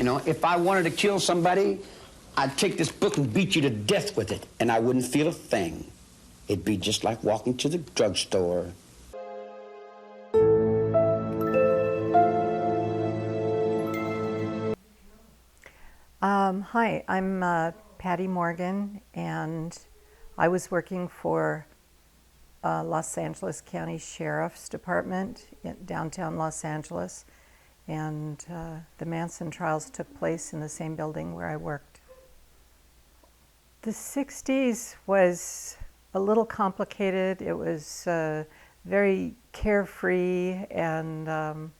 You know, if I wanted to kill somebody, I'd take this book and beat you to death with it, and I wouldn't feel a thing. It'd be just like walking to the drugstore. Hi, I'm Patty Morgan, and I was working for Los Angeles County Sheriff's Department in downtown Los Angeles, and the Manson trials took place in the same building where I worked. The 60s was a little complicated. It was very carefree and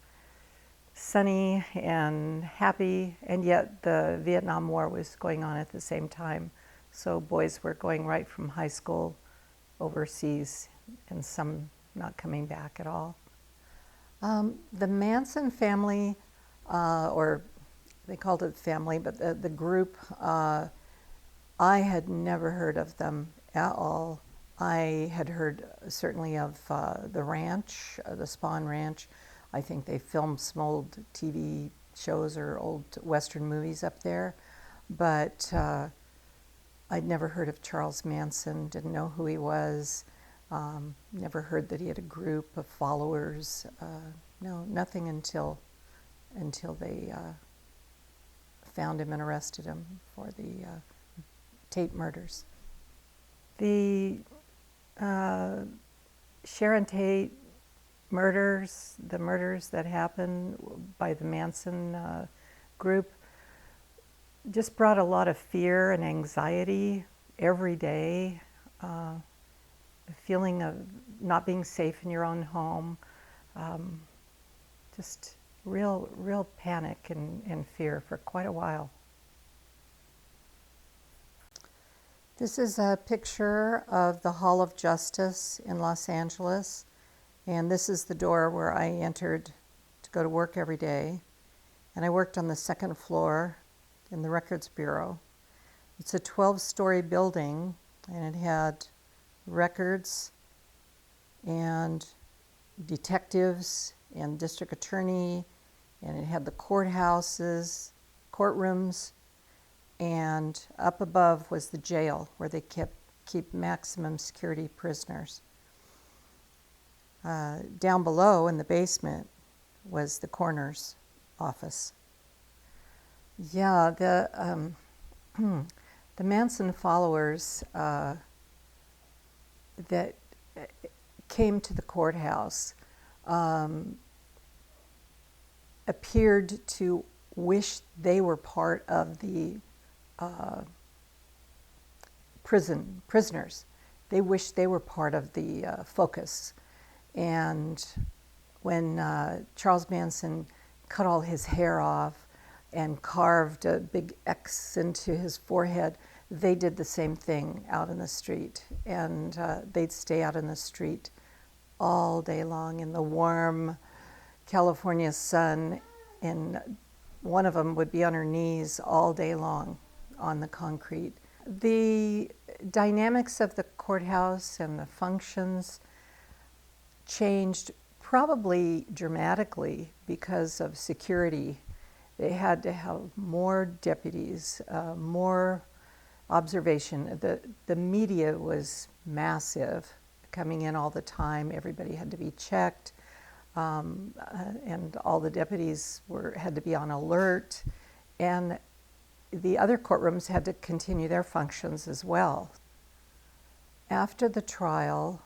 sunny and happy, and yet the Vietnam War was going on at the same time. So boys were going right from high school overseas, and some not coming back at all. The Manson family, or they called it family, but the group, I had never heard of them at all. I had heard certainly of the ranch, the Spawn Ranch. I think they filmed some old TV shows or old Western movies up there, but I'd never heard of Charles Manson, didn't know who he was, never heard that he had a group of followers. No, nothing until they found him and arrested him for the Tate murders. The Sharon Tate murders, the murders that happened by the Manson group, just brought a lot of fear and anxiety every day. The feeling of not being safe in your own home, just real panic and fear for quite a while. This is a picture of the Hall of Justice in Los Angeles. And this is the door where I entered to go to work every day. And I worked on the second floor in the Records Bureau. It's a 12-story building, and it had records and detectives and district attorney, and it had the courthouses, courtrooms, and up above was the jail where they keep maximum security prisoners. Down below in the basement was the coroner's office. Yeah, the Manson followers that came to the courthouse appeared to wish they were part of the prisoners. They wished they were part of the focus. And when Charles Manson cut all his hair off and carved a big X into his forehead, they did the same thing out in the street. And they'd stay out in the street all day long in the warm California sun, and one of them would be on her knees all day long on the concrete. The dynamics of the courthouse and the functions changed probably dramatically because of security. They had to have more deputies, more observation. The media was massive, coming in all the time. Everybody had to be checked, and all the deputies had to be on alert, and the other courtrooms had to continue their functions as well. After the trial,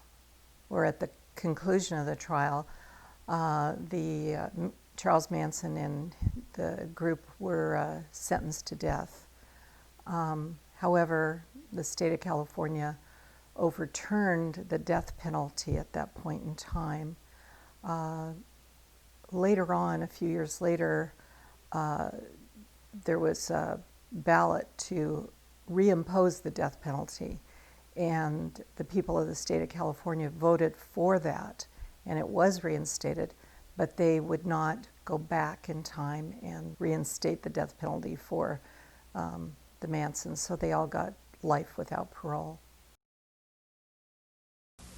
or at the conclusion of the trial, Charles Manson and the group were sentenced to death. However, the state of California overturned the death penalty at that point in time. Later on, a few years later, there was a ballot to reimpose the death penalty, and the people of the state of California voted for that, and it was reinstated, but they would not go back in time and reinstate the death penalty for the Mansons, so they all got life without parole.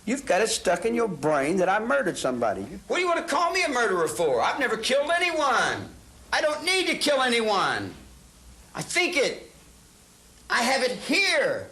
You've got it stuck in your brain that I murdered somebody. What do you want to call me a murderer for? I've never killed anyone. I don't need to kill anyone. I think it. I have it here.